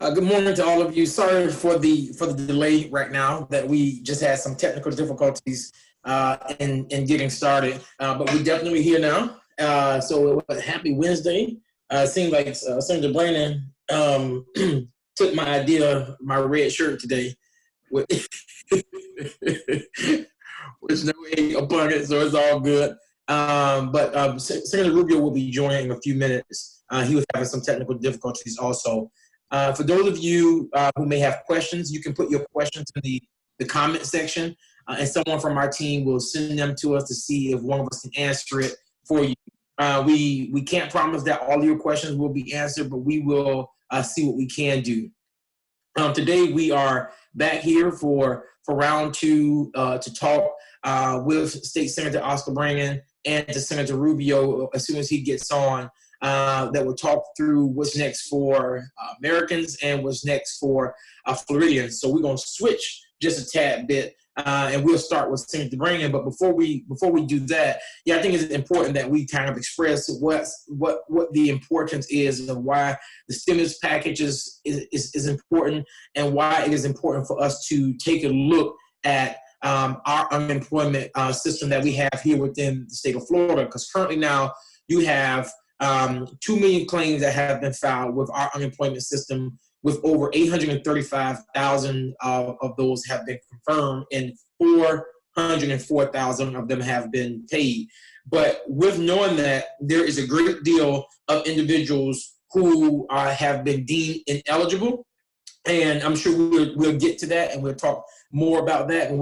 Good morning to all of you. Sorry for the delay right now. That we just had some technical difficulties in getting started, but we're definitely here now. So happy Wednesday. Seems like Senator Braynon took my idea, my red shirt today, with, with no A upon it, so it's all good. But Senator Rubio will be joining in a few minutes. He was having some technical difficulties also. For those of you who may have questions, you can put your questions in the comment section, and someone from our team will send them to us to see if one of us can answer it for you. We can't promise that all your questions will be answered, but we will see what we can do. Today we are back here for round two to talk with State Senator Oscar Braynon and to Senator Rubio as soon as he gets on. That will talk through what's next for Americans and what's next for Floridians. So we're going to switch just a tad bit, and we'll start with Senator Braynon. But before we do that, yeah, I think it's important that we kind of express what the importance is and why the stimulus package is important, and why it is important for us to take a look at our unemployment system that we have here within the state of Florida. Because currently now you have 2 million claims that have been filed with our unemployment system, with over 835,000 of those have been confirmed, and 404,000 of them have been paid. But with knowing that there is a great deal of individuals who have been deemed ineligible, and I'm sure we'll get to that, and we'll talk more about that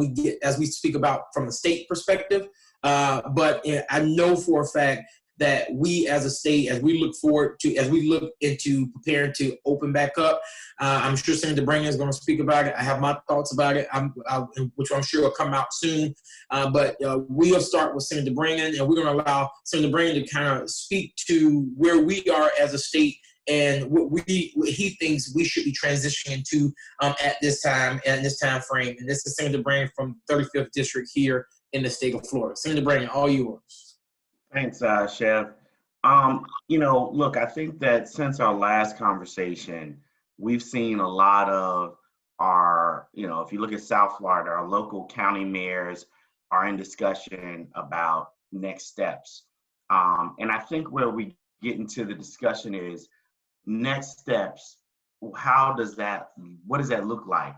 as we speak about from a state perspective. But I know for a fact that we as a state, as we look into preparing to open back up, I'm sure Senator Braynon is going to speak about it. I have my thoughts about it, which I'm sure will come out soon. But we'll start with Senator Braynon, and we're going to allow Senator Braynon to kind of speak to where we are as a state and what he thinks we should be transitioning to at this time and this time frame. And this is Senator Braynon from 35th District here in the state of Florida. Senator Braynon, all yours. Thanks, Chev. Look, I think that since our last conversation, we've seen a lot of our, if you look at South Florida, our local county mayors are in discussion about next steps. And I think where we get into the discussion is next steps. What does that look like?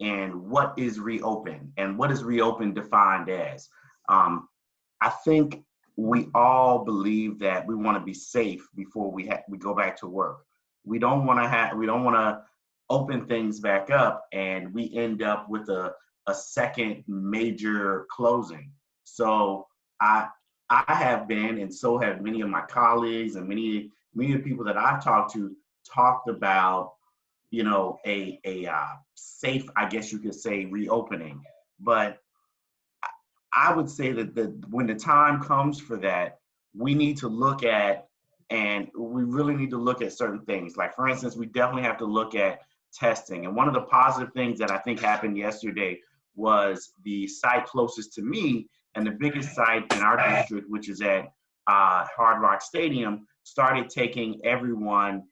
And what is reopen? And what is reopen defined as? I think we all believe that we want to be safe before we go back to work. We don't want to open things back up and we end up with a second major closing. So I have been, and so have many of my colleagues and many of the people that I've talked about, a safe, I guess you could say, reopening. But I would say that when the time comes for that, we need to look at, and we really need to look at certain things. Like, for instance, we definitely have to look at testing. And one of the positive things that I think happened yesterday was the site closest to me and the biggest site in our district, which is at Hard Rock Stadium, started taking everyone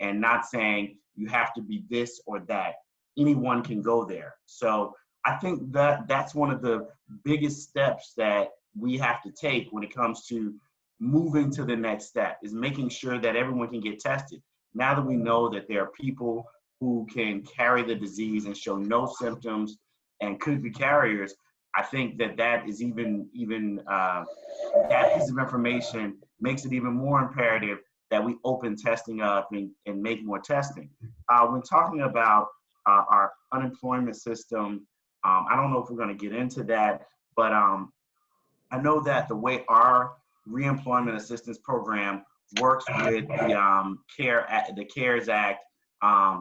and not saying you have to be this or that. Anyone can go there. So I think that's one of the biggest steps that we have to take when it comes to moving to the next step, is making sure that everyone can get tested. Now that we know that there are people who can carry the disease and show no symptoms and could be carriers, I think that is that piece of information makes it even more imperative that we open testing up and make more testing. When talking about our unemployment system, I don't know if we're going to get into that, but I know that the way our reemployment assistance program works with the CARES Act,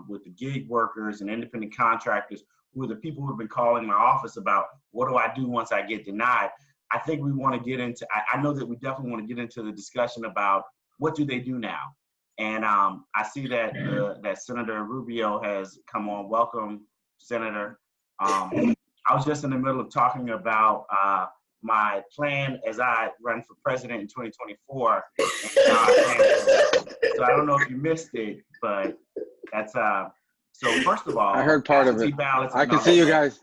with the gig workers and independent contractors, who are the people who have been calling my office about what do I do once I get denied. I think we want to get into, I know that we definitely want to get into the discussion about what do they do now. And I see that that Senator Rubio has come on. Welcome, Senator. I was just in the middle of talking about my plan as I run for president in 2024. So I don't know if you missed it, but That's so first of all, I heard part of absentee it. ballots. I can see you guys.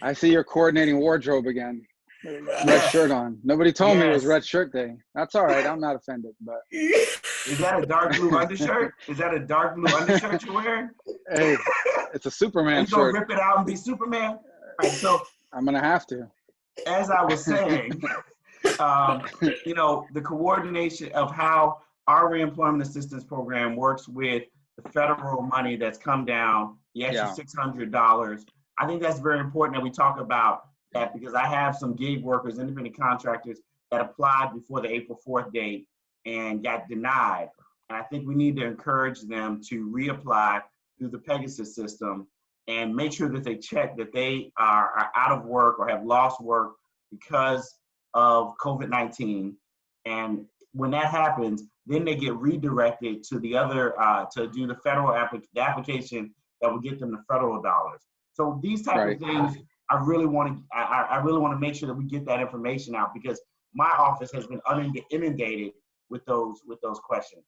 I see your coordinating wardrobe again. Red shirt on. Nobody told me it was Yes. red shirt day. That's all right. I'm not offended, but Is that a dark blue undershirt? Is that a dark blue undershirt you're wearing? hey, it's a Are Superman you gonna shirt. rip it out and be Superman? All right, so I'm gonna have to. as I was saying, you know, the coordination of how our reemployment assistance program works with the federal money that's come down, the extra $600. I think that's very important that we talk about that, because I have some gig workers, independent contractors that applied before the April 4th date and got denied. And I think we need to encourage them to reapply through the Pegasus system and make sure that they check that they are out of work or have lost work because of COVID-19. And when that happens, then they get redirected to the other, to do the federal the application that will get them the federal dollars. So these type of things, I really want to make sure that we get that information out, because my office has been inundated with those questions.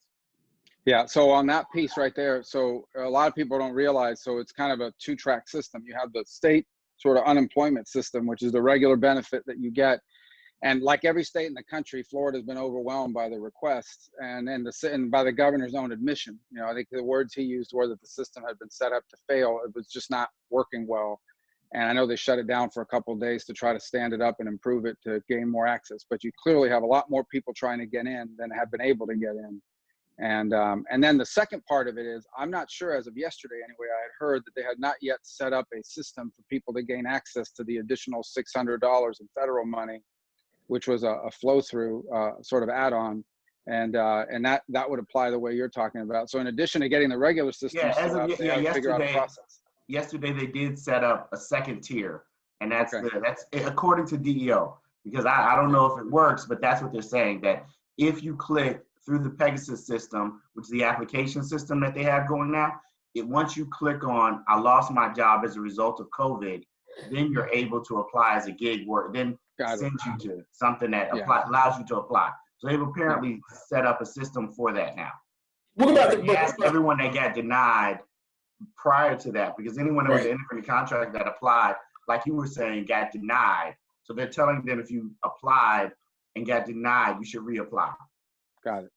Yeah, so on that piece right there, so a lot of people don't realize, so it's kind of a two-track system. You have the state sort of unemployment system, which is the regular benefit that you get. And like every state in the country, Florida's been overwhelmed by the requests and by the governor's own admission. You know, I think the words he used were that the system had been set up to fail. It was just not working well. And I know they shut it down for a couple of days to try to stand it up and improve it to gain more access. But you clearly have a lot more people trying to get in than have been able to get in. And then the second part of it is, I'm not sure, as of yesterday anyway, I had heard that they had not yet set up a system for people to gain access to the additional $600 in federal money, which was a flow-through sort of add-on, and that would apply the way you're talking about. So in addition to getting the regular system set up, they had to figure out a process. Yesterday they did set up a second tier, and that's according to DEO, because I don't know if it works, but that's what they're saying, that if you click through the Pegasus system, which is the application system that they have going now, once you click on "I lost my job as a result of COVID," then you're able to apply as a gig worker. Then sends you to something that allows you to apply. So they've apparently set up a system for that now. What about everyone that got denied prior to that? Because anyone that was an independent contractor that applied, like you were saying, got denied. So they're telling them if you applied and got denied, you should reapply. Got it.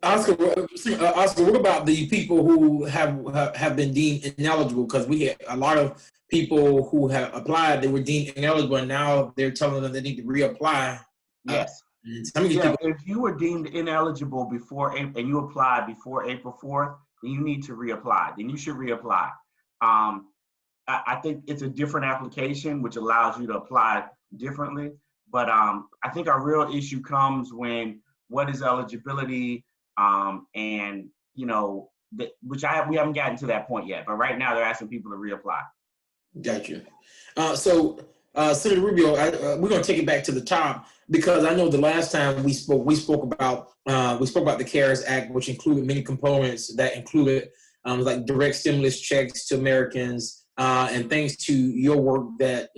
Oscar, what about the people who have been deemed ineligible? Because we had a lot of people who have applied, they were deemed ineligible, and now they're telling them they need to reapply. Yes. If you were deemed ineligible before and you applied before April 4th, then you need to reapply. Then you should reapply. I think it's a different application, which allows you to apply differently. But I think our real issue comes when what is eligibility, and you know, we haven't gotten to that point yet. But right now they're asking people to reapply. Gotcha. So Senator Rubio, we're going to take it back to the top, because I know the last time we spoke about the CARES Act, which included many components that included like direct stimulus checks to Americans, and thanks to your work that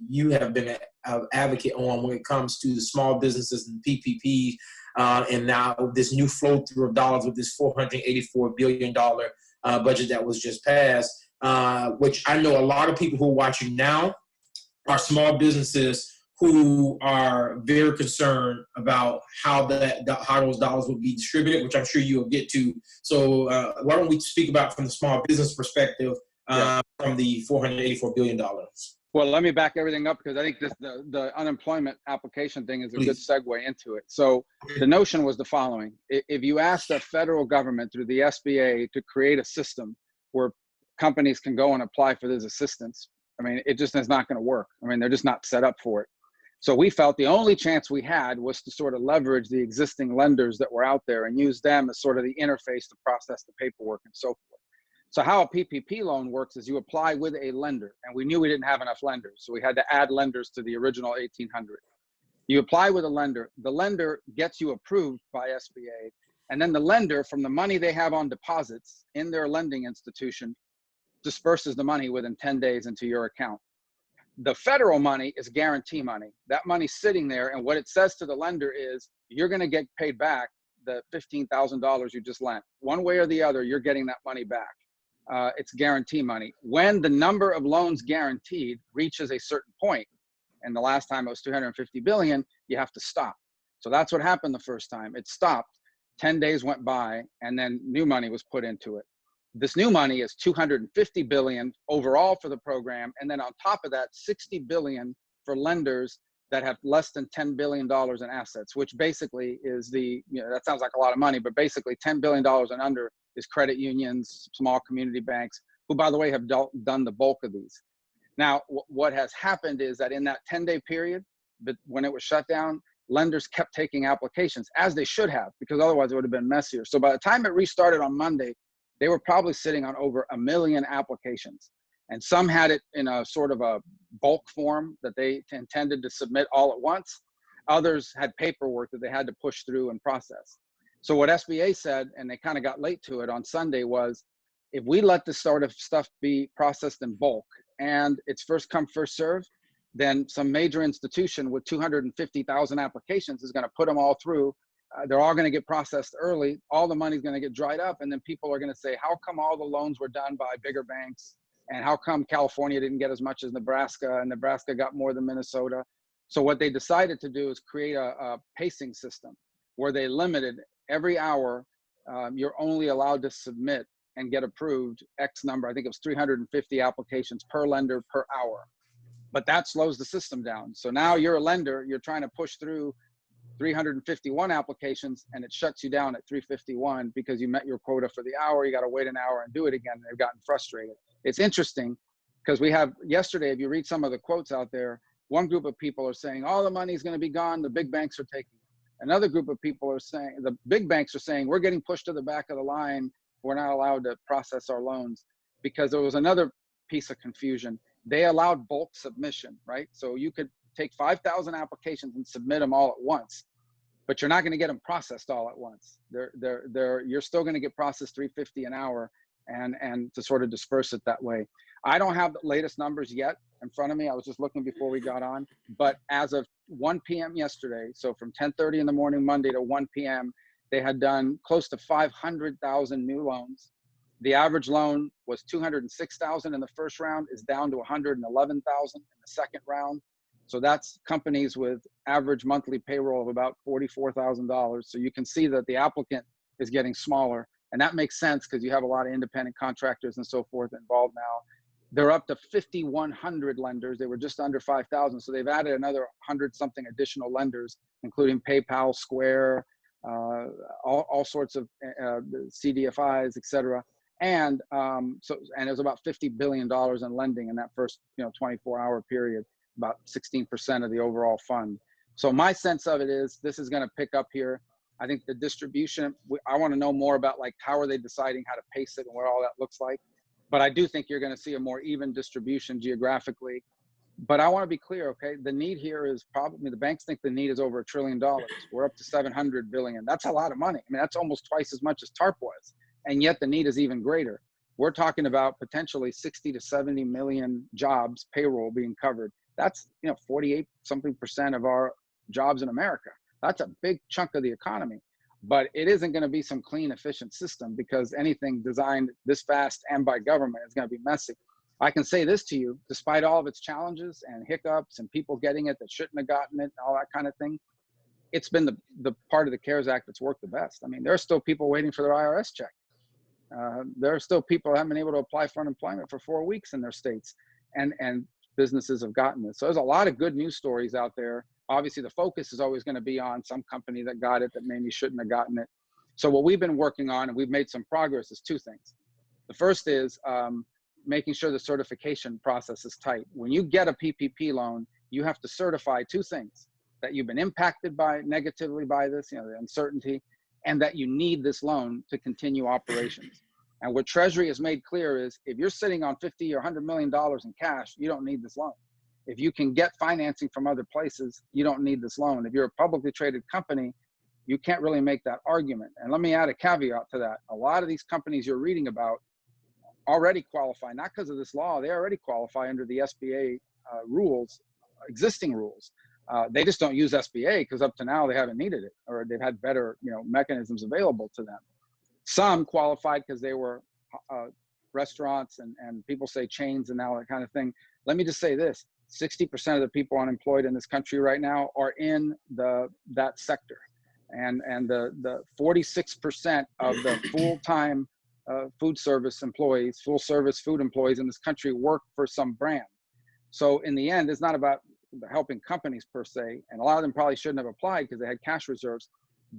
you have been an advocate on when it comes to the small businesses and PPP, and now this new flow through of dollars with this $484 billion budget that was just passed, which I know a lot of people who are watching now are small businesses who are very concerned about how those dollars will be distributed, which I'm sure you'll get to. So why don't we speak about from the small business perspective, from the $484 billion? Well, let me back everything up, because I think the unemployment application thing is a good segue into it. So the notion was the following. If you ask the federal government through the SBA to create a system where companies can go and apply for this assistance, I mean, it just is not going to work. I mean, they're just not set up for it. So we felt the only chance we had was to sort of leverage the existing lenders that were out there and use them as sort of the interface to process the paperwork and so forth. So how a PPP loan works is you apply with a lender, and we knew we didn't have enough lenders, so we had to add lenders to the original 1,800. You apply with a lender, the lender gets you approved by SBA, and then the lender, from the money they have on deposits in their lending institution, disperses the money within 10 days into your account. The federal money is guarantee money. That money's sitting there, and what it says to the lender is, you're going to get paid back the $15,000 you just lent. One way or the other, you're getting that money back. It's guarantee money. When the number of loans guaranteed reaches a certain point, and the last time it was 250 billion, you have to stop. So that's what happened the first time. It stopped. 10 days went by, and then new money was put into it. This new money is 250 billion overall for the program, and then on top of that, 60 billion for lenders that have less than $10 billion in assets, which basically is that sounds like a lot of money, but basically $10 billion and under is credit unions, small community banks, who, by the way, have done the bulk of these. Now, what has happened is that in that 10-day period, but when it was shut down, lenders kept taking applications, as they should have, because otherwise it would have been messier. So by the time it restarted on Monday, they were probably sitting on over 1 million applications. And some had it in a sort of a bulk form that they intended to submit all at once. Others had paperwork that they had to push through and process. So what SBA said, and they kind of got late to it on Sunday, was if we let this sort of stuff be processed in bulk and it's first come, first serve, then some major institution with 250,000 applications is going to put them all through. They're all going to get processed early. All the money's going to get dried up. And then people are going to say, how come all the loans were done by bigger banks? And how come California didn't get as much as Nebraska, and Nebraska got more than Minnesota? So what they decided to do is create a pacing system where they limited every hour. You're only allowed to submit and get approved X number. I think it was 350 applications per lender per hour. But that slows the system down. So now you're a lender, you're trying to push through 351 applications, and it shuts you down at 351 because you met your quota for the hour. You got to wait an hour and do it again. They've gotten frustrated. It's interesting because we have yesterday, if you read some of the quotes out there, one group of people are saying all the money is going to be gone, the big banks are taking it. Another group of people are saying, the big banks are saying, we're getting pushed to the back of the line. We're not allowed to process our loans, because there was another piece of confusion. They allowed bulk submission, right? So you could take 5,000 applications and submit them all at once, but you're not going to get them processed all at once. You're still going to get processed 350 an hour, and to sort of disperse it that way. I don't have the latest numbers yet in front of me. I was just looking before we got on, but as of 1 p.m. yesterday, so from 10:30 in the morning Monday to 1 p.m., they had done close to 500,000 new loans. The average loan was 206,000 in the first round, is down to 111,000 in the second round. So that's companies with average monthly payroll of about $44,000. So you can see that the applicant is getting smaller, and that makes sense because you have a lot of independent contractors and so forth involved now. They're up to 5,100 lenders. They were just under 5,000. So they've added another 100 something additional lenders, including PayPal, Square, all sorts of CDFIs, et cetera. And it was about $50 billion in lending in that first 24-hour period, about 16% of the overall fund. So my sense of it is this is going to pick up here. I think the distribution, I want to know more about like how are they deciding how to pace it and what all that looks like. But I do think you're going to see a more even distribution geographically. But I want to be clear, okay? The need here is probably, the banks think the need is over $1 trillion. We're up to 700 billion. That's a lot of money. I mean, that's almost twice as much as TARP was. And yet the need is even greater. We're talking about potentially 60 to 70 million jobs, payroll being covered. That's 48 something percent of our jobs in America. That's a big chunk of the economy. But it isn't going to be some clean, efficient system, because anything designed this fast and by government is going to be messy. I can say this to you, despite all of its challenges and hiccups and people getting it that shouldn't have gotten it and all that kind of thing, it's been the part of the CARES Act that's worked the best. I mean, there are still people waiting for their IRS check. There are still people that haven't been able to apply for unemployment for 4 weeks in their states, and businesses have gotten it. So there's a lot of good news stories out there. Obviously, the focus is always going to be on some company that got it that maybe shouldn't have gotten it. So what we've been working on, and we've made some progress, is two things. The first is making sure the certification process is tight. When you get a PPP loan, you have to certify two things: that you've been impacted negatively by this, the uncertainty, and that you need this loan to continue operations. And what Treasury has made clear is if you're sitting on $50 or $100 million in cash, you don't need this loan. If you can get financing from other places, you don't need this loan. If you're a publicly traded company, you can't really make that argument. And let me add a caveat to that. A lot of these companies you're reading about already qualify, not because of this law, they already qualify under the SBA rules, existing rules. They just don't use SBA because up to now they haven't needed it, or they've had better, mechanisms available to them. Some qualified because they were restaurants and people say chains and all that kind of thing. Let me just say this: 60% of the people unemployed in this country right now are in that sector, and the 46% of the full-time food service employees, full-service food employees in this country work for some brand. So in the end, it's not about helping companies per se, and a lot of them probably shouldn't have applied because they had cash reserves,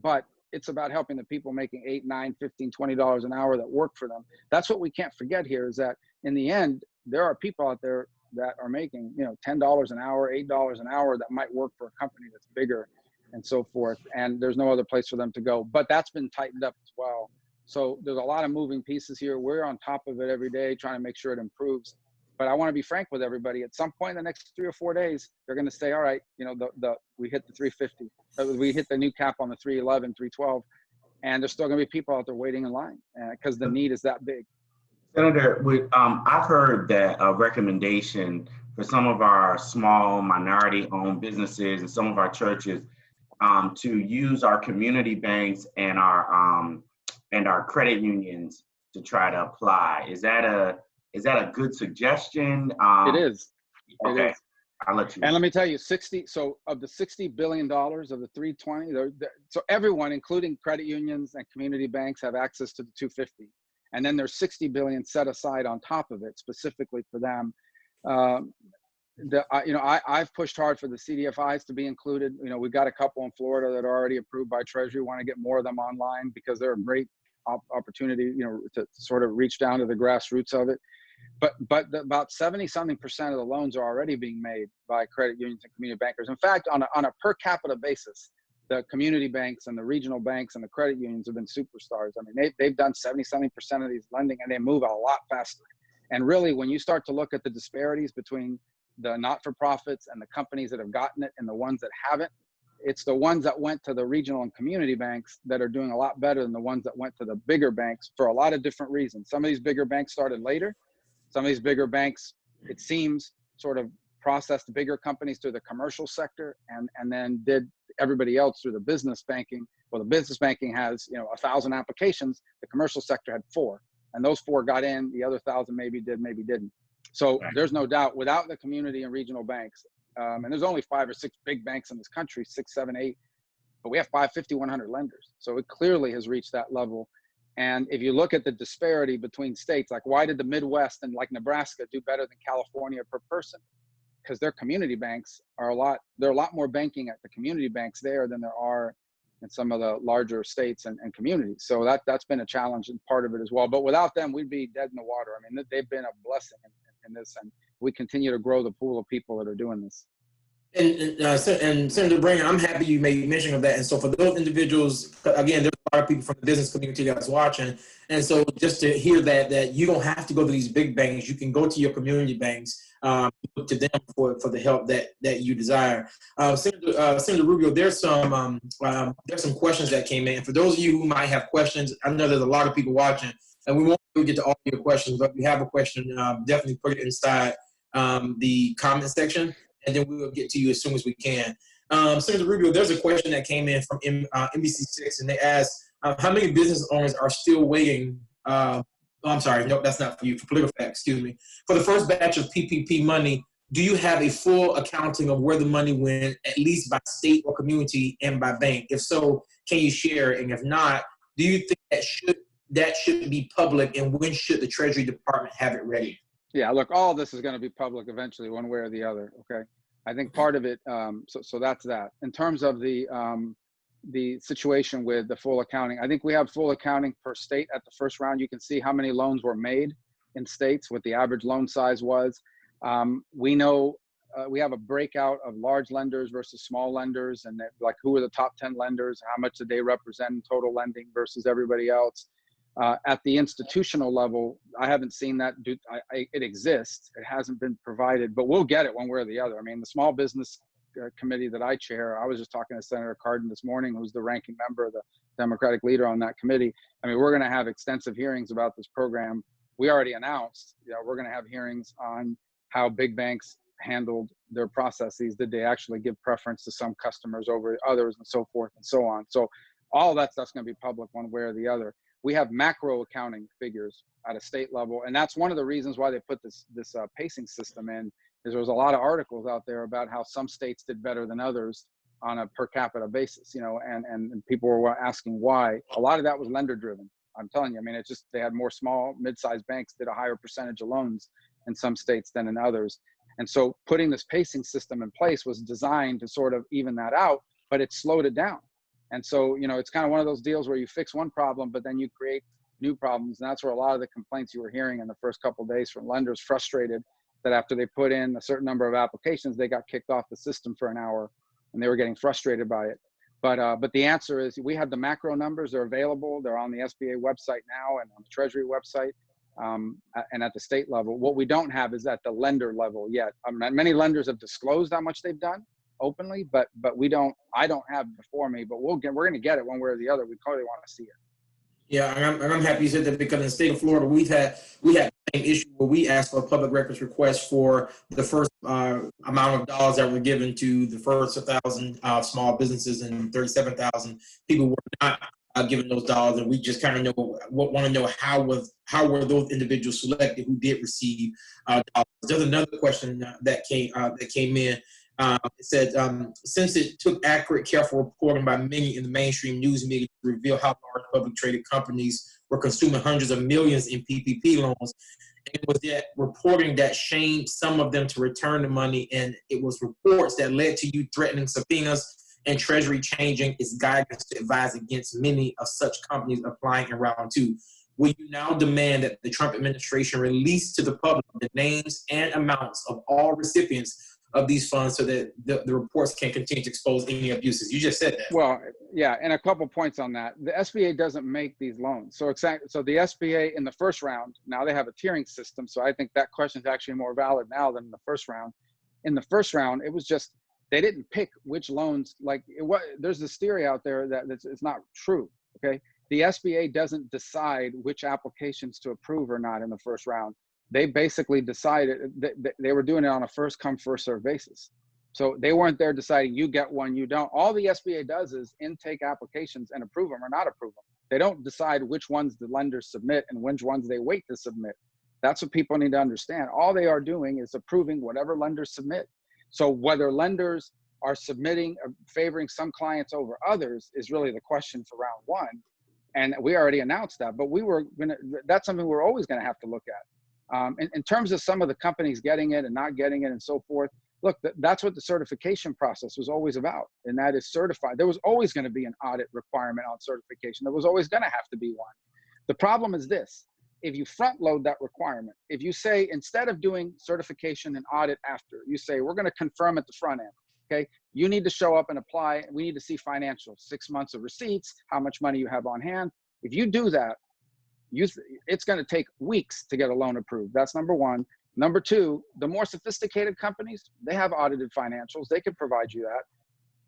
but it's about helping the people making $8, $9, $15, $20 an hour that work for them. That's what we can't forget here, is that in the end, there are people out there that are making, $10 an hour, $8 an hour that might work for a company that's bigger and so forth. And there's no other place for them to go, but that's been tightened up as well. So there's a lot of moving pieces here. We're on top of it every day, trying to make sure it improves. But I want to be frank with everybody. At some point in the next 3 or 4 days, they're going to say, all right, we hit the 350. We hit the new cap on the 311, 312. And there's still going to be people out there waiting in line because the need is that big. Senator, I've heard that a recommendation for some of our small minority-owned businesses and some of our churches to use our community banks and our credit unions to try to apply. Is that a good suggestion? It is. Okay, it is. I'll let you. And let me tell you, so of the $60 billion of the 320, so everyone, including credit unions and community banks, have access to the 250. And then there's 60 billion set aside on top of it specifically for them. I've pushed hard for the CDFIs to be included. We've got a couple in Florida that are already approved by Treasury. Want to get more of them online because they're a great opportunity, to sort of reach down to the grassroots of it. But about 70-something% of the loans are already being made by credit unions and community bankers. In fact, on a per capita basis, the community banks and the regional banks and the credit unions have been superstars. I mean, they've done 70-something% of these lending, and they move a lot faster. And really, when you start to look at the disparities between the not-for-profits and the companies that have gotten it and the ones that haven't, it's the ones that went to the regional and community banks that are doing a lot better than the ones that went to the bigger banks for a lot of different reasons. Some of these bigger banks started later. Some of these bigger banks, it seems, sort of processed the bigger companies through the commercial sector and then did everybody else through the business banking. Well, the business banking has, 1,000 applications. The commercial sector had 4, and those 4 got in. The other 1,000 maybe did, maybe didn't. So there's no doubt, without the community and regional banks, and there's only 5 or 6 big banks in this country, 6, 7, 8, but we have 550-100 lenders. So it clearly has reached that level. And if you look at the disparity between states, like why did the Midwest and like Nebraska do better than California per person? Because their community banks are there are a lot more banking at the community banks there than there are in some of the larger states and communities. So that's been a challenge and part of it as well. But without them, we'd be dead in the water. I mean, they've been a blessing in this, and we continue to grow the pool of people that are doing this. And Senator Braynon, I'm happy you made mention of that. And so for those individuals, again, there's a lot of people from the business community that's watching. And so just to hear that you don't have to go to these big banks, you can go to your community banks, look to them for the help that you desire. Senator Rubio, there's some questions that came in. For those of you who might have questions, I know there's a lot of people watching, and we won't get to all your questions, but if you have a question, definitely put it inside the comment section, and then we will get to you as soon as we can. Senator Rubio, there's a question that came in from NBC6, and they asked, how many business owners are still waiting? I'm sorry, no, that's not for you, for PolitiFact, excuse me. For the first batch of PPP money, do you have a full accounting of where the money went, at least by state or community and by bank? If so, can you share? And if not, do you think that should be public, and when should the Treasury Department have it ready? Yeah, look, all of this is going to be public eventually, one way or the other. Okay, I think part of it. So that's that. In terms of the situation with the full accounting, I think we have full accounting per state at the first round. You can see how many loans were made in states, what the average loan size was. We know we have a breakout of large lenders versus small lenders, and like who are the top 10 lenders, how much did they represent in total lending versus everybody else. At the institutional level, I haven't seen that. It exists. It hasn't been provided, but we'll get it one way or the other. I mean, the small business committee that I chair, I was just talking to Senator Cardin this morning, who's the ranking member, the Democratic leader on that committee. I mean, we're going to have extensive hearings about this program. We already announced, we're going to have hearings on how big banks handled their processes? Did they actually give preference to some customers over others, and so forth and so on? So all that stuff's going to be public one way or the other. We have macro accounting figures at a state level, and that's one of the reasons why they put this pacing system in. Is there was a lot of articles out there about how some states did better than others on a per capita basis, and people were asking why. A lot of that was lender driven. I'm telling you, I mean, it's just, they had more small, mid-sized banks did a higher percentage of loans in some states than in others. And so putting this pacing system in place was designed to sort of even that out, but it slowed it down. And so, it's kind of one of those deals where you fix one problem, but then you create new problems. And that's where a lot of the complaints you were hearing in the first couple of days from lenders, frustrated that after they put in a certain number of applications, they got kicked off the system for an hour, and they were getting frustrated by it. But the answer is, we have the macro numbers. They're available. They're on the SBA website now and on the Treasury website, and at the state level. What we don't have is at the lender level yet. Many lenders have disclosed how much they've done openly, but I don't have it before me, but we're going to get it one way or the other. We totally want to see it. Yeah, and I'm happy you said that, because in the state of Florida, we had the same issue where we asked for a public records request for the first amount of dollars that were given to the first 1,000 small businesses, and 37,000 people were not given those dollars, and we just kind of want to know how were those individuals selected who did receive dollars. There's another question that came in. It said, since it took accurate, careful reporting by many in the mainstream news media to reveal how large public traded companies were consuming hundreds of millions in PPP loans, it was that reporting that shamed some of them to return the money, and it was reports that led to you threatening subpoenas and Treasury changing its guidance to advise against many of such companies applying in round two. Will you now demand that the Trump administration release to the public the names and amounts of all recipients of these funds, so that the reports can continue to expose any abuses? You just said that. Well, yeah, and a couple points on that. The SBA doesn't make these loans. So so the SBA in the first round, now they have a tiering system. So I think that question is actually more valid now than the first round. In the first round, it was just, they didn't pick which loans, there's this theory out there that it's not true, okay? The SBA doesn't decide which applications to approve or not in the first round. They basically decided that they were doing it on a first come, first serve basis. So they weren't there deciding you get one, you don't. All the SBA does is intake applications and approve them or not approve them. They don't decide which ones the lenders submit and which ones they wait to submit. That's what people need to understand. All they are doing is approving whatever lenders submit. So whether lenders are submitting or favoring some clients over others is really the question for round one. And we already announced that, but that's something we're always gonna have to look at. In terms of some of the companies getting it and not getting it and so forth, look, that's what the certification process was always about, and that is certified. There was always going to be an audit requirement on certification. There was always going to have to be one. The problem is this: if you front load that requirement, if you say, instead of doing certification and audit after, you say, we're going to confirm at the front end, okay? You need to show up and apply. We need to see financials, 6 months of receipts, how much money you have on hand. If you do that, it's going to take weeks to get a loan approved. That's number one. Number two, the more sophisticated companies, they have audited financials. They can provide you that.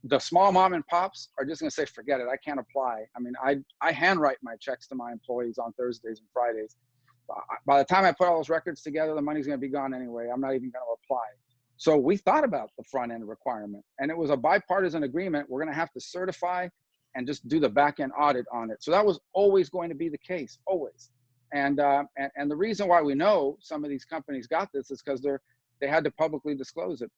The small mom and pops are just going to say, forget it, I can't apply. I mean, I handwrite my checks to my employees on Thursdays and Fridays. By the time I put all those records together, the money's going to be gone anyway. I'm not even going to apply. So we thought about the front end requirement, and it was a bipartisan agreement. We're going to have to certify and just do the back end audit on it. So that was always going to be the case, always. And the reason why we know some of these companies got this is because they had to publicly disclose it.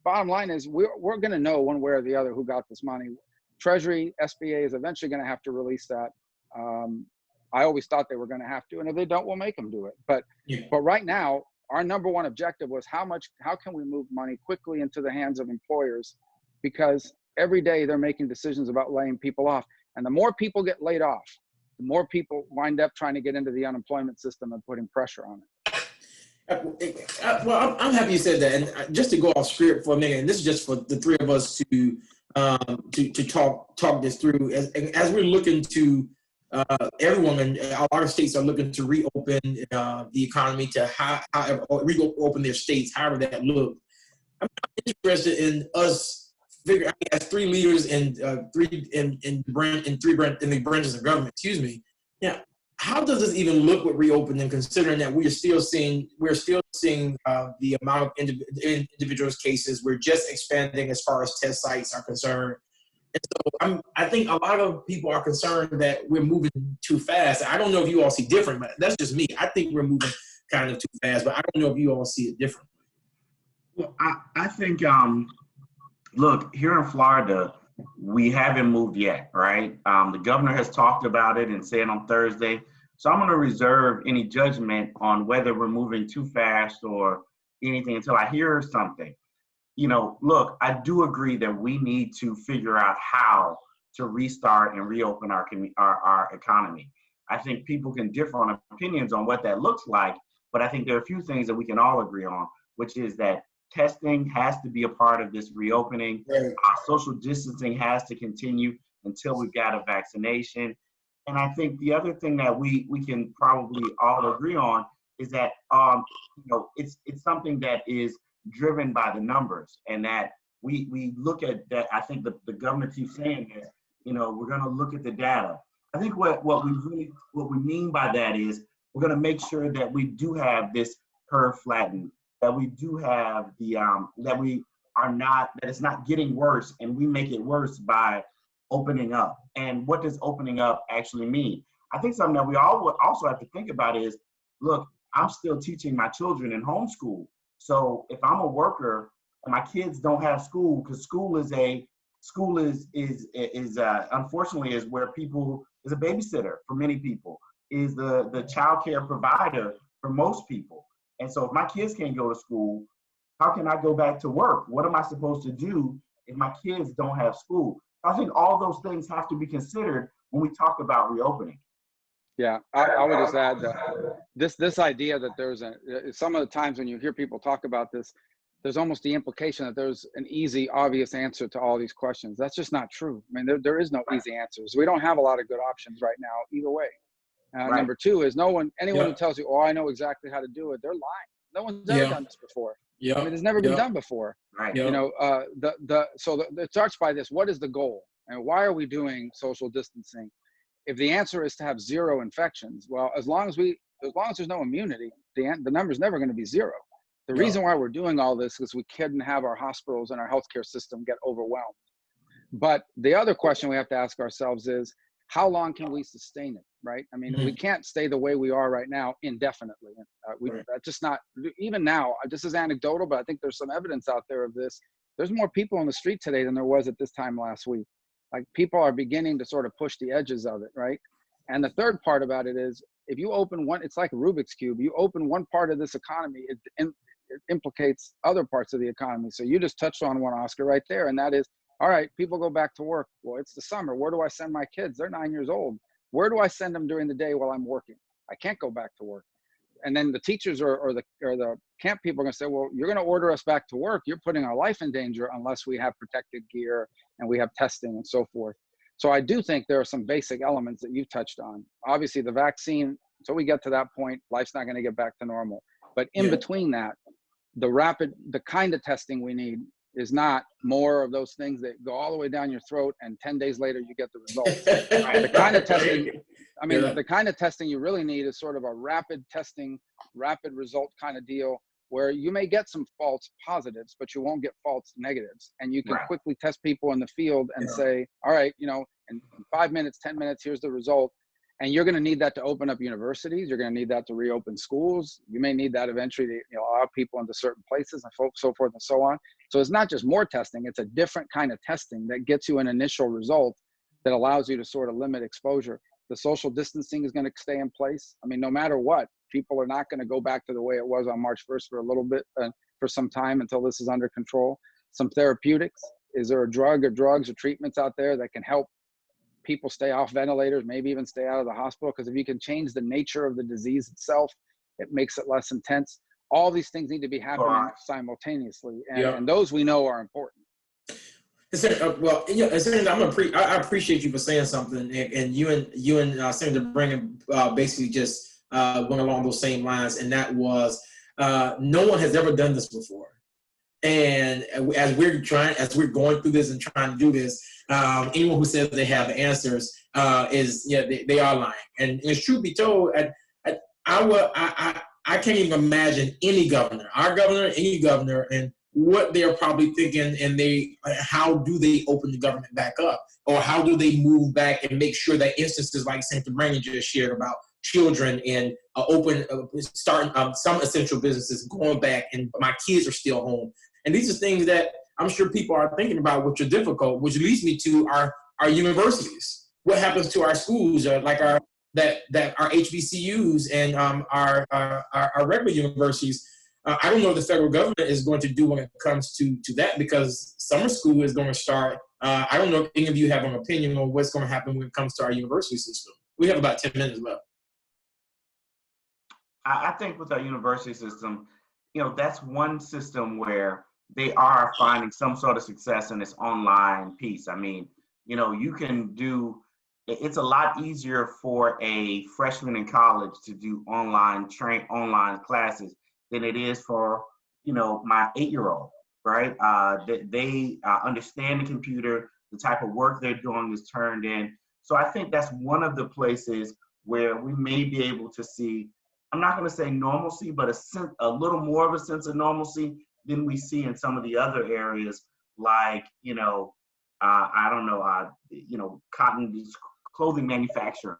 Bottom line is we're going to know one way or the other who got this money. Treasury, SBA is eventually going to have to release that. I always thought they were going to have to, and if they don't, we'll make them do it. But right now, our number one objective was how can we move money quickly into the hands of employers, because every day they're making decisions about laying people off. And the more people get laid off, the more people wind up trying to get into the unemployment system and putting pressure on it. Well, I'm happy you said that. And just to go off script for a minute, and this is just for the three of us to talk this through. As we're looking to everyone, and a lot of states are looking to reopen the economy to reopen their states, however that looks. I'm interested in us figure as three leaders in the branches of government. Excuse me. Yeah, how does this even look with reopening, considering that we're still seeing the amount of individuals cases? We're just expanding as far as test sites are concerned. And so I think a lot of people are concerned that we're moving too fast. I don't know if you all see different, but that's just me. I think we're moving kind of too fast, but I don't know if you all see it differently. Well, I think, look, here in Florida, we haven't moved yet, right? The governor has talked about it and said on Thursday. So I'm going to reserve any judgment on whether we're moving too fast or anything until I hear something. You know, look, I do agree that we need to figure out how to restart and reopen our economy. I think people can differ on opinions on what that looks like, but I think there are a few things that we can all agree on, which is that testing has to be a part of this reopening. Right. Social distancing has to continue until we've got a vaccination. And I think the other thing that we can probably all agree on is that you know, it's something that is driven by the numbers, and that we look at that. I think the governor keeps saying is, you know, we're going to look at the data. I think what we mean by that is we're going to make sure that we do have this curve flattened, that we do have the that it's not getting worse, and we make it worse by opening up. And what does opening up actually mean? I think something that we all would also have to think about is, look, I'm still teaching my children in homeschool. So if I'm a worker and my kids don't have school, because school is unfortunately is where people is a babysitter for many people, is the child care provider for most people. And so if my kids can't go to school, how can I go back to work? What am I supposed to do if my kids don't have school? I think all those things have to be considered when we talk about reopening. Yeah, I would just add that this idea that there's some of the times when you hear people talk about this, there's almost the implication that there's an easy, obvious answer to all these questions. That's just not true. I mean, there is no easy answers. We don't have a lot of good options right now, either way. Right. Number two is anyone who tells you, oh, I know exactly how to do it, they're lying. No one's ever done this before. Yeah. I mean, it's never been done before. Right. You know, it starts by this: what is the goal, and why are we doing social distancing? If the answer is to have zero infections, well, as long as there's no immunity, the number's never going to be zero. The reason why we're doing all this is we couldn't have our hospitals and our healthcare system get overwhelmed. But the other question we have to ask ourselves is, how long can we sustain it, right? I mean, we can't stay the way we are right now indefinitely. That's just not, even now, this is anecdotal, but I think there's some evidence out there of this. There's more people on the street today than there was at this time last week. Like, people are beginning to sort of push the edges of it, right? And the third part about it is, if you open one, it's like a Rubik's Cube. You open one part of this economy, it implicates other parts of the economy. So you just touched on one, Oscar, right there. And that is, all right, people go back to work. Well, it's the summer. Where do I send my kids? They're 9 years old. Where do I send them during the day while I'm working? I can't go back to work. And then the teachers or the camp people are going to say, well, you're going to order us back to work. You're putting our life in danger unless we have protective gear and we have testing and so forth. So I do think there are some basic elements that you've touched on. Obviously, the vaccine, until we get to that point, life's not going to get back to normal. But in between that, the kind of testing we need is not more of those things that go all the way down your throat and 10 days later you get the results. The kind of testing, I mean, the kind of testing you really need is sort of a rapid testing, rapid result kind of deal, where you may get some false positives, but you won't get false negatives. And you can quickly test people in the field and say, all right, you know, in 5 minutes, 10 minutes, here's the result. And you're going to need that to open up universities. You're going to need that to reopen schools. You may need that eventually to allow people into certain places and so forth and so on. So it's not just more testing. It's a different kind of testing that gets you an initial result that allows you to sort of limit exposure. The social distancing is going to stay in place. I mean, no matter what, people are not going to go back to the way it was on March 1st for a little bit, for some time until this is under control. Some therapeutics. Is there a drug or drugs or treatments out there that can help people stay off ventilators, maybe even stay out of the hospital? Because if you can change the nature of the disease itself, it makes it less intense. All these things need to be happening simultaneously, and those we know are important. Well, Senator, I appreciate you for saying something, and you and Senator Braynon basically just went along those same lines, and that was no one has ever done this before. And as we're going through this and trying to do this, Anyone who says they have the answers is, yeah, they are lying. And it's truth be told, I can't even imagine any governor, our governor, any governor, and what they're probably thinking, and how do they open the government back up, or how do they move back and make sure that instances like Senator Braynon just shared about children and starting some essential businesses going back, and my kids are still home. And these are things that I'm sure people are thinking about, which are difficult, which leads me to our universities. What happens to our schools, like our HBCUs and our regular universities? I don't know what the federal government is going to do when it comes to that, because summer school is going to start. I don't know if any of you have an opinion on what's going to happen when it comes to our university system. We have about 10 minutes left. I think with our university system, that's one system where they are finding some sort of success in this online piece. I mean, you can do, it's a lot easier for a freshman in college to do online classes than it is for, my 8-year-old, right? They understand the computer, the type of work they're doing is turned in. So I think that's one of the places where we may be able to see, I'm not going to say normalcy, but a little more of a sense of normalcy than we see in some of the other areas, like, I don't know, cotton clothing manufacturing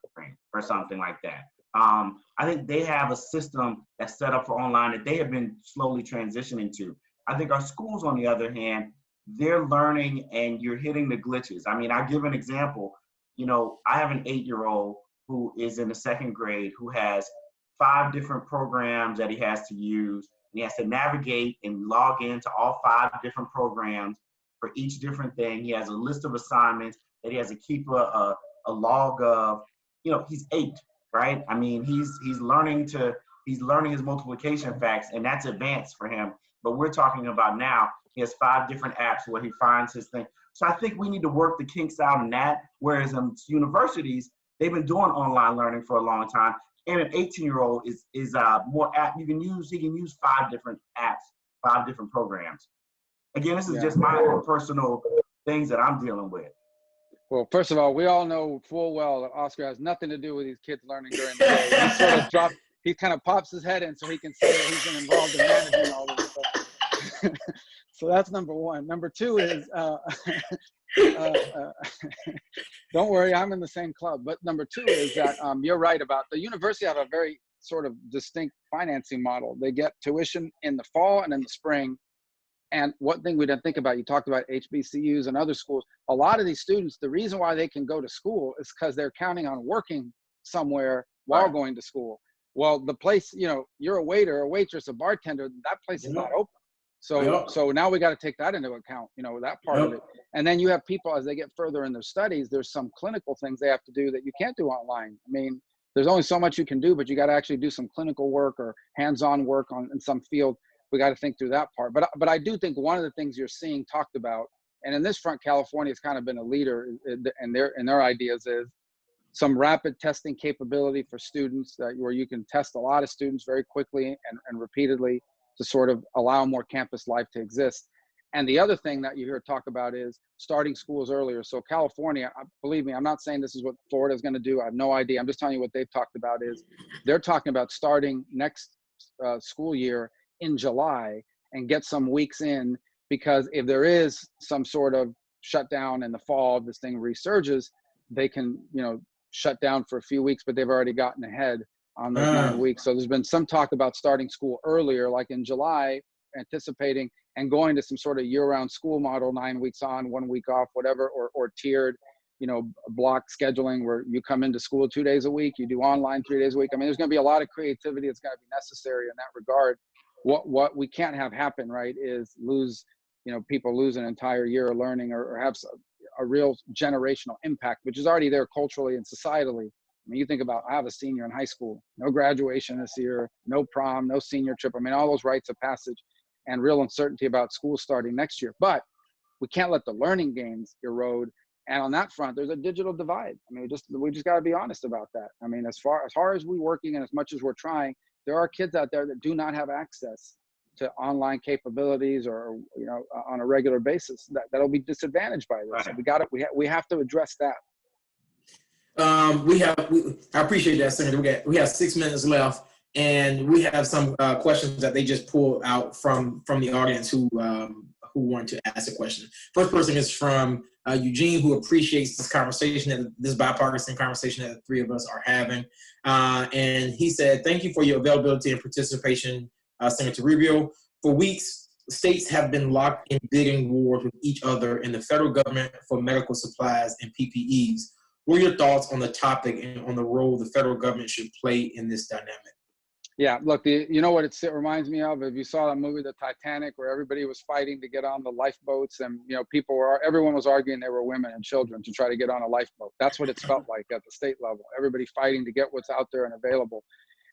or something like that. I think they have a system that's set up for online that they have been slowly transitioning to. I think our schools, on the other hand, they're learning and you're hitting the glitches. I mean, I'll give an example. I have an 8-year-old who is in the 2nd grade who has 5 different programs that he has to use. And he has to navigate and log into all 5 different programs for each different thing. He has a list of assignments that he has to keep a log of. He's 8, right? I mean, he's learning his multiplication facts, and that's advanced for him. But we're talking about now, he has 5 different apps where he finds his thing. So I think we need to work the kinks out in that. Whereas in universities, they've been doing online learning for a long time. And an 18-year-old is more app. He can use 5 different apps, 5 different programs. Again, this is just my own personal things that I'm dealing with. Well, first of all, we all know full well that Oscar has nothing to do with these kids learning during the day. He kind of pops his head in so he can say that he's been involved in managing all this stuff. So that's number one. Number two is, don't worry, I'm in the same club. But number two is that you're right about the university have a very sort of distinct financing model. They get tuition in the fall and in the spring. And one thing we didn't think about, you talked about HBCUs and other schools. A lot of these students, the reason why they can go to school is because they're counting on working somewhere while going to school. Well, the place, you're a waiter, a waitress, a bartender, that place is not open. So now we got to take that into account, that part of it. And then you have people, as they get further in their studies, there's some clinical things they have to do that you can't do online. I mean, there's only so much you can do, but you got to actually do some clinical work or hands-on work in some field. We got to think through that part. But I do think one of the things you're seeing talked about, and in this front, California has kind of been a leader in their ideas, is some rapid testing capability for students where you can test a lot of students very quickly and repeatedly to sort of allow more campus life to exist. And the other thing that you hear talk about is starting schools earlier. So California, believe me, I'm not saying this is what Florida is going to do. I have no idea. I'm just telling you what they've talked about is they're talking about starting next school year in July and get some weeks in, because if there is some sort of shutdown in the fall, this thing resurges, they can, shut down for a few weeks, but they've already gotten ahead on those 9 weeks. So there's been some talk about starting school earlier, like in July, anticipating and going to some sort of year-round school model, 9 weeks on, 1 week off, whatever, or tiered, block scheduling where you come into school 2 days a week, you do online 3 days a week. I mean, there's going to be a lot of creativity that's going to be necessary in that regard. What we can't have happen, right, is people lose an entire year of learning or have a real generational impact, which is already there culturally and societally. I mean, you think about, I have a senior in high school, no graduation this year, no prom, no senior trip. I mean, all those rites of passage and real uncertainty about school starting next year. But we can't let the learning gains erode. And on that front, there's a digital divide. I mean, we just got to be honest about that. I mean, as far as we're working and as much as we're trying, there are kids out there that do not have access to online capabilities or, on a regular basis, that'll be disadvantaged by this. Right. We have to address that. I appreciate that, Senator. We have 6 minutes left, and we have some questions that they just pulled out from the audience who wanted to ask a question. First person is from Eugene, who appreciates this conversation, this bipartisan conversation that the three of us are having. And he said, "Thank you for your availability and participation, Senator Rubio. For weeks, states have been locked in bidding wars with each other in the federal government for medical supplies and PPEs. What are your thoughts on the topic and on the role the federal government should play in this dynamic?" Yeah, look, you know what it reminds me of? If you saw that movie, The Titanic, where everybody was fighting to get on the lifeboats, and everyone was arguing they were women and children to try to get on a lifeboat. That's what it's felt like at the state level. Everybody fighting to get what's out there and available.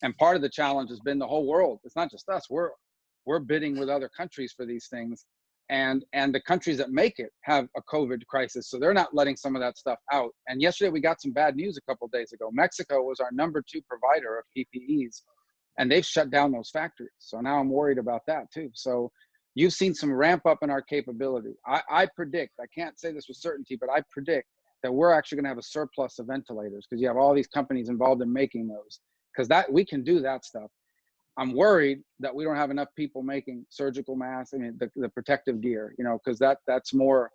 And part of the challenge has been the whole world. It's not just us. We're bidding with other countries for these things, and the countries that make it have a COVID crisis, so they're not letting some of that stuff out. And yesterday we got some bad news a couple of days ago. Mexico was our #2 provider of PPEs. And they've shut down those factories. So now I'm worried about that too. So you've seen some ramp up in our capability. I predict, I can't say this with certainty, but I predict that we're actually gonna have a surplus of ventilators because you have all these companies involved in making those, because we can do that stuff. I'm worried that we don't have enough people making surgical masks, the protective gear, because that's more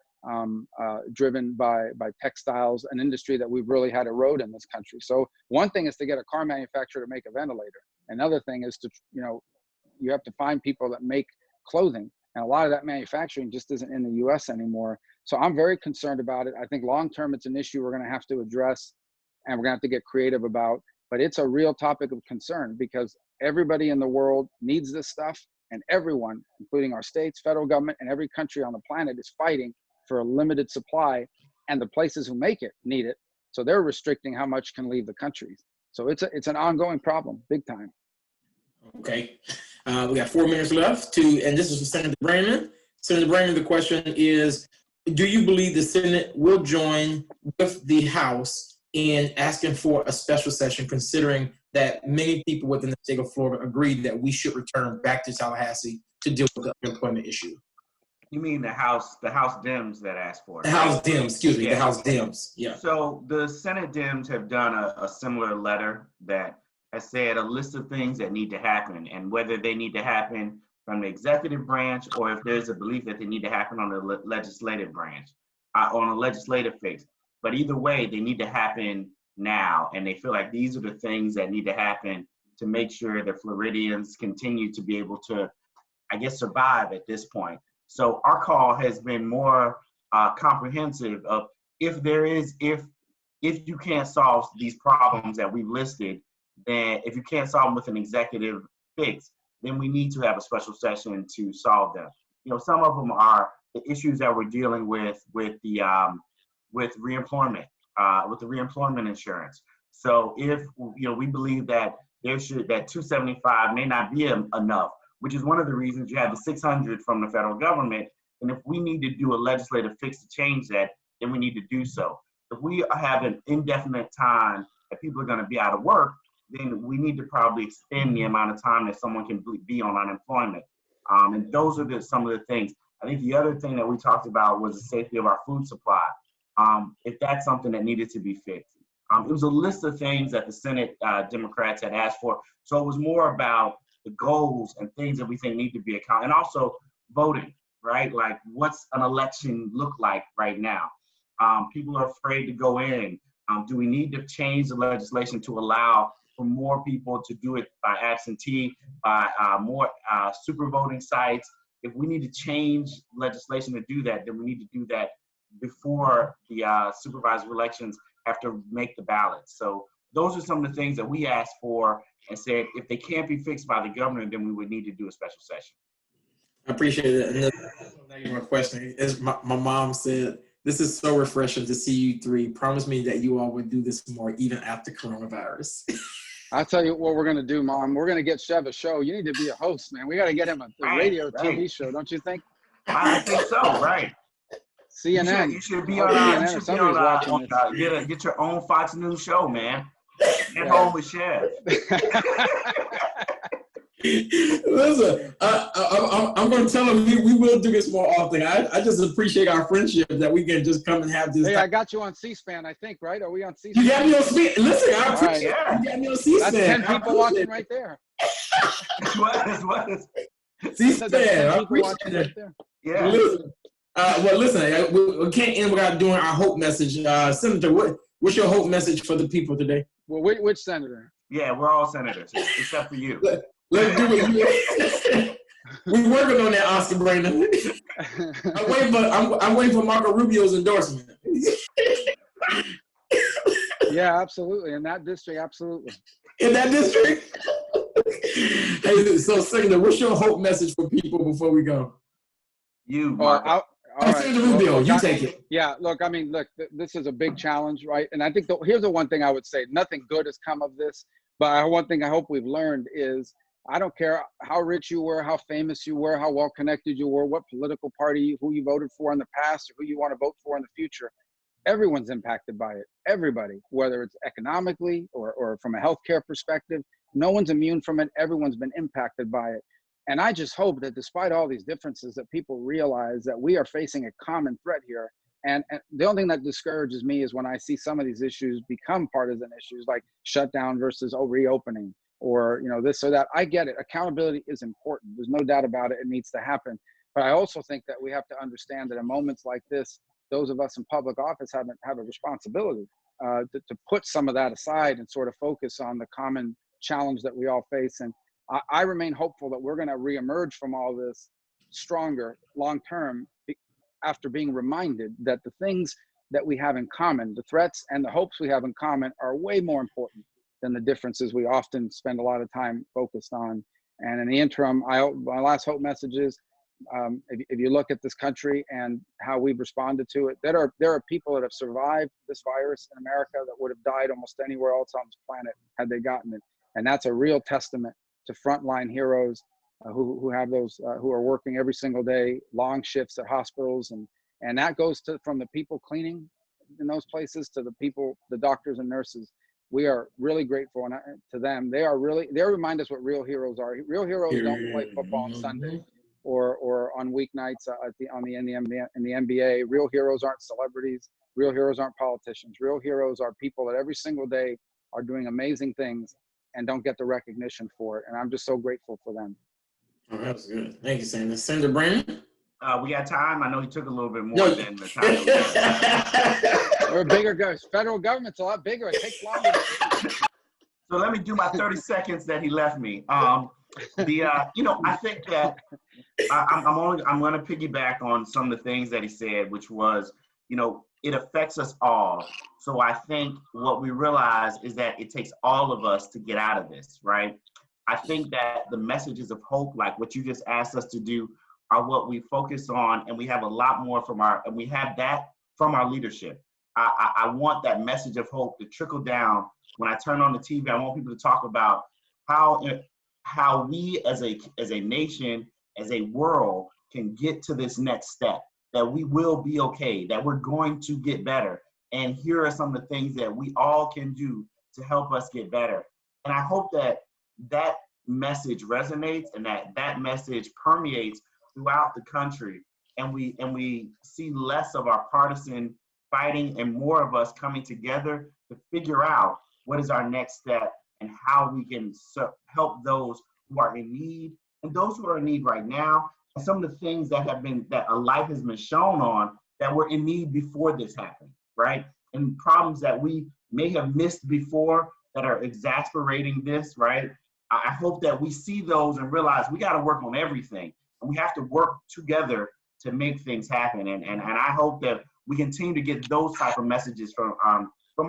driven by textiles, an industry that we've really had erode in this country. So one thing is to get a car manufacturer to make a ventilator. Another thing is to, you have to find people that make clothing. And a lot of that manufacturing just isn't in the US anymore. So I'm very concerned about it. I think long-term, it's an issue we're gonna have to address and we're gonna have to get creative about, but it's a real topic of concern because everybody in the world needs this stuff, and everyone, including our states, federal government, and every country on the planet is fighting for a limited supply, and the places who make it need it. So they're restricting how much can leave the countries. So it's an ongoing problem, big time. Okay, we got 4 minutes left and this is for Senator Braynon. Senator Braynon, the question is, do you believe the Senate will join with the House in asking for a special session, considering that many people within the state of Florida agreed that we should return back to Tallahassee to deal with the unemployment issue? You mean the House Dems that asked for it? The House Dems, excuse me, the House Dems, yeah. So the Senate Dems have done a similar letter that has said a list of things that need to happen, and whether they need to happen from the executive branch or if there's a belief that they need to happen on the legislative branch, on a legislative fix. But either way, they need to happen now, and they feel like these are the things that need to happen to make sure that Floridians continue to be able to, I guess, survive at this point. So our call has been more comprehensive of if you can't solve these problems that we've listed, then if you can't solve them with an executive fix, then we need to have a special session to solve them. Some of them are the issues that we're dealing with reemployment, with the reemployment insurance. So if we believe that that 275 may not be enough, which is one of the reasons you have the 600 from the federal government. And if we need to do a legislative fix to change that, then we need to do so. If we have an indefinite time that people are going to be out of work, then we need to probably extend the amount of time that someone can be on unemployment. And those are some of the things. I think the other thing that we talked about was the safety of our food supply. If that's something that needed to be fixed. It was a list of things that the Senate Democrats had asked for. So it was more about the goals and things that we think need to be accounted, and also voting, right? Like, what's an election look like right now? People are afraid to go in. Do we need to change the legislation to allow for more people to do it by absentee, by more super voting sites? If we need to change legislation to do that, then we need to do that before the supervisor elections have to make the ballots. So those are some of the things that we asked for and said, if they can't be fixed by the governor, then we would need to do a special session. I appreciate it. And my question is, my mom said, this is so refreshing to see you three. Promise me that you all would do this more even after coronavirus. I'll tell you what we're going to do, Mom. We're going to get Chev a show. You need to be a host, man. We got to get him a radio TV show, don't you think? I think so, right. CNN. You should be on get your own Fox News show, man. At home with Chev. Listen, I'm going to tell him we will do this more often. I just appreciate our friendship that we can just come and have this. Hey, I got you on C-SPAN, I think, right? Are we on C-SPAN? You got me on C-SPAN. Listen, I appreciate it. You got me on C-SPAN. That's 10 people watching right there. What is? C-SPAN. I appreciate it. Right yeah. Listen, we can't end without doing our hope message. Senator, what's your hope message for the people today? Well, which senator? Yeah, we're all senators, except for you. Let's do it. We're working on that, Oscar Braynon. I'm waiting for Marco Rubio's endorsement. Yeah, absolutely. In that district, absolutely. In that district? Hey, so Senator, what's your hope message for people before we go? You, Marco. All right. Senator Rubio, you take it. Yeah, look, I mean, this is a big challenge, right? And I think here's the one thing I would say. Nothing good has come of this, but one thing I hope we've learned is I don't care how rich you were, how famous you were, how well-connected you were, what political party, who you voted for in the past, or who you want to vote for in the future. Everyone's impacted by it. Everybody, whether it's economically or from a healthcare perspective, no one's immune from it. Everyone's been impacted by it. And I just hope that despite all these differences, that people realize that we are facing a common threat here. And the only thing that discourages me is when I see some of these issues become partisan issues, like shutdown versus reopening, or this or that. I get it. Accountability is important. There's no doubt about it. It needs to happen. But I also think that we have to understand that in moments like this, those of us in public office have a responsibility to put some of that aside and sort of focus on the common challenge that we all face. And I remain hopeful that we're going to reemerge from all this stronger long term after being reminded that the things that we have in common, the threats and the hopes we have in common, are way more important than the differences we often spend a lot of time focused on. And in the interim, my last hope message is, if you look at this country and how we've responded to it, there are people that have survived this virus in America that would have died almost anywhere else on this planet had they gotten it. And that's a real testament to frontline heroes who have those who are working every single day, long shifts at hospitals, and that goes from the people cleaning in those places to the doctors and nurses. We are really grateful to them. They remind us what real heroes are. Real heroes don't play football on Sunday or on weeknights in the NBA. Real heroes aren't celebrities. Real heroes aren't politicians. Real heroes are people that every single day are doing amazing things and don't get the recognition for it. And I'm just so grateful for them. Oh, that was good. Thank you, Senator. Senator Braynon? We got time. I know he took a little bit more than the time. We're bigger guys. Federal government's a lot bigger. It takes longer. So let me do my 30 seconds that he left me. I think that I'm going to piggyback on some of the things that he said, which was, it affects us all. So I think what we realize is that it takes all of us to get out of this, right? I think that the messages of hope, like what you just asked us to do, are what we focus on, and we have a lot more from our leadership. I want that message of hope to trickle down. When I turn on the TV, I want people to talk about how we as a nation, as a world, can get to this next step, that we will be okay, that we're going to get better. And here are some of the things that we all can do to help us get better. And I hope that message resonates and that message permeates throughout the country, and we see less of our partisan fighting and more of us coming together to figure out what is our next step and how we can help those who are in need and those who are in need right now, and some of the things that a light has been shown on that were in need before this happened, right? And problems that we may have missed before that are exasperating this, right? I hope that we see those and realize we got to work on everything, and we have to work together to make things happen. And I hope that we continue to get those type of messages from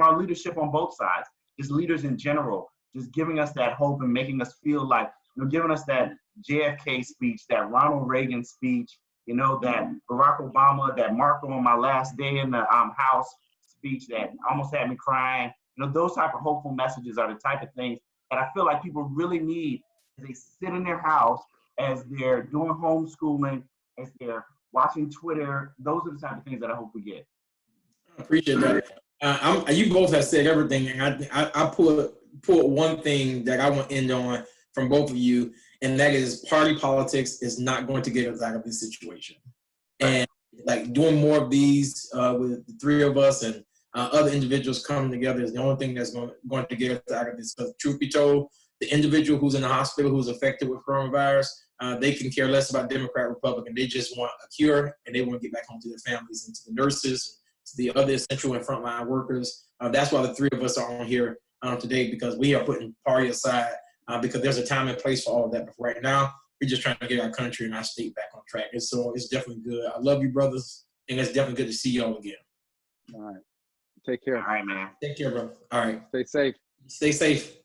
our leadership on both sides, just leaders in general, just giving us that hope and making us feel like, giving us that JFK speech, that Ronald Reagan speech, that Barack Obama, that Marco on my last day in the House speech that almost had me crying. Those type of hopeful messages are the type of things that I feel like people really need as they sit in their house, as they're doing homeschooling, as they're watching Twitter. Those are the type of things that I hope we get. I appreciate that. You both have said everything, and I pulled one thing that I want to end on from both of you, and that is party politics is not going to get us out of this situation. And like doing more of these with the three of us and other individuals coming together is the only thing that's going to get us out of this. Because truth be told, the individual who's in the hospital who's affected with coronavirus, they can care less about Democrat, Republican. They just want a cure, and they want to get back home to their families and to the nurses, to the other essential and frontline workers. That's why the three of us are on here today, because we are putting party aside because there's a time and place for all of that. But right now, we're just trying to get our country and our state back on track. And so it's definitely good. I love you, brothers, and it's definitely good to see y'all again. All right. Take care. All right, man. Take care, bro. All right. Stay safe. Stay safe.